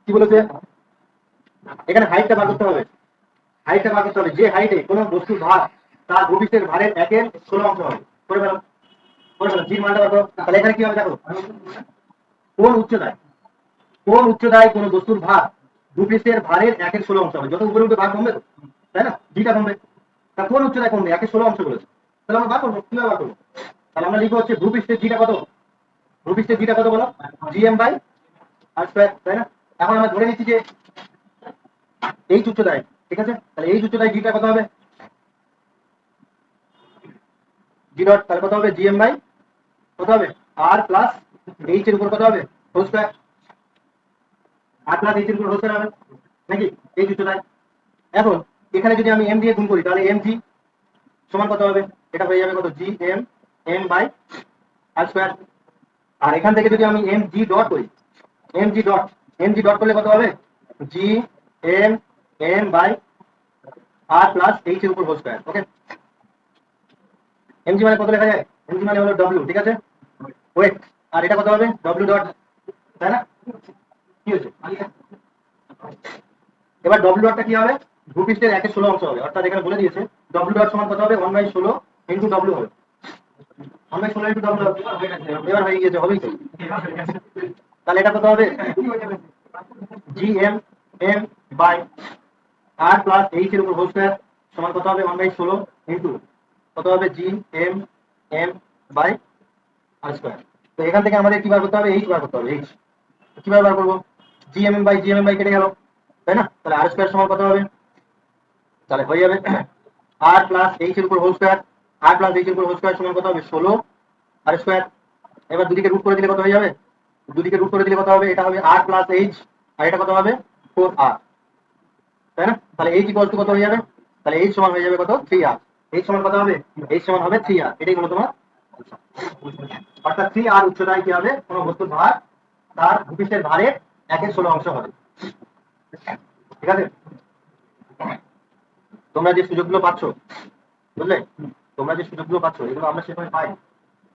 কি বলেছে এখানে হাইটটা বার করতে হবে, হাইটটা বার করতে হবে যে হাইটে কোনো বস্তুর ভার তার ভূপৃষ্ঠের ভারের 1/16 অংশ হবে। করে ফেলো করে ফেলো, জির মানটা কত? তাহলে এখানে কি হবে দেখো, কোন উচ্চতায় কোনো বস্তুর ভার ভূপৃষ্ঠের ভারের 1/16 অংশ হবে। যত উপরে উঠবে ভার কমবে তো, তাই না? জিটা কমবে। তা কোন উচ্চতায় কমবে? 1/16 অংশ বলেছে। তাহলে আমরা বার করবো, কিভাবে বার করবো? তাহলে আমরা লিখবো হচ্ছে ভূপৃষ্ঠের জিটা কত, ভূপৃষ্ঠের জিটা কত বলো, জিএম বাই আর স্কয়ার, তাই না? এখন আমরা ধরে নিচ্ছি যে এই উচ্চতায়, ঠিক আছে? তাহলে এই উচ্চতায় জিটা কত হবে, জি ডট, তাহলে কত হবে জিএম বাই কত হবে আর প্লাস এইচ এর উপর কত হবে হোল স্কয়ার, আর প্লাস এইচ এর উপর হোল স্কয়ার হবে নাকি এই উচ্চতায়। এখন এখানে যদি আমি এম দিয়ে গুণ করি তাহলে এম জি সমান কত হবে, এটা হয়ে যাবে কত G M M by R square. আর এখান থেকে যদি আমি এম জি ডট করি, এম জি ডট করলে কত হবে G M M by R plus H এর উপর whole square. Okay, M G মানে কত লেখা যায়, এম জি মানে হলো ডব্লিউ, ঠিক আছে, ওয়েট। আর এটা কত হবে ডব্লিউ ডট, তাই না? কি হয়েছে এবার ডব্লিউ ডটটা কি হবে, ভূপৃষ্ঠের 1/16 অংশ হবে, অর্থাৎ এখানে বলে দিয়েছে ডব্লিউ ডট সমান কত হবে 1/16 ইন্টু ডব্লিউ হবে, 1/16 ইন্টু ডব্লিউ হবে। এবার হয়ে গিয়েছে, হবেই তো। তাহলে এটা কত হবে G M M by R plus H এর উপর হোল স্কয়ার সমান কত হবে 1/16 ইন্টু কত হবে G M M by R square. তো এখান থেকে আমাদের কি বার করতে হবে, এইচ বার করতে হবে। এইচ কিভাবে বার করবো, জি এম এম বাই কেটে গেল, তাই না? তাহলে আর স্কয়ার সমান কত হবে, তাহলে হয়ে যাবে আর প্লাস এইচ এর উপর হোল স্কয়ার, আর প্লাস এইচ এর উপর হোল স্কয়ার সমান কত হবে 16 আর স্কয়ার। এবার দুদিকে রুট করে দিলে কত হয়ে যাবে, দুদিকে রুট করে দিলে কত হবে, এটা হবে আর প্লাস এইচ আর এটা কত হবে 4r, তাই না? তাহলে এইচ ইকুয়াল টু কত হয়ে যাবে, তাহলে এইচ সমান হয়ে যাবে কত 3r। এইচ সমান কত হবে, এইচ সমান হবে 3r, এটাই হলো তোমার অর্থাৎ 3r উচ্চতায় কি হবে কোনো বস্তুর ভার তার ভূপৃষ্ঠের ভারের 1/16 অংশ হবে। ঠিক আছে, তোমরা যে সুযোগগুলো পাচ্ছ, বুঝলে, তোমরা যে সুযোগগুলো পাচ্ছ এগুলো আমরা সেভাবে পাই।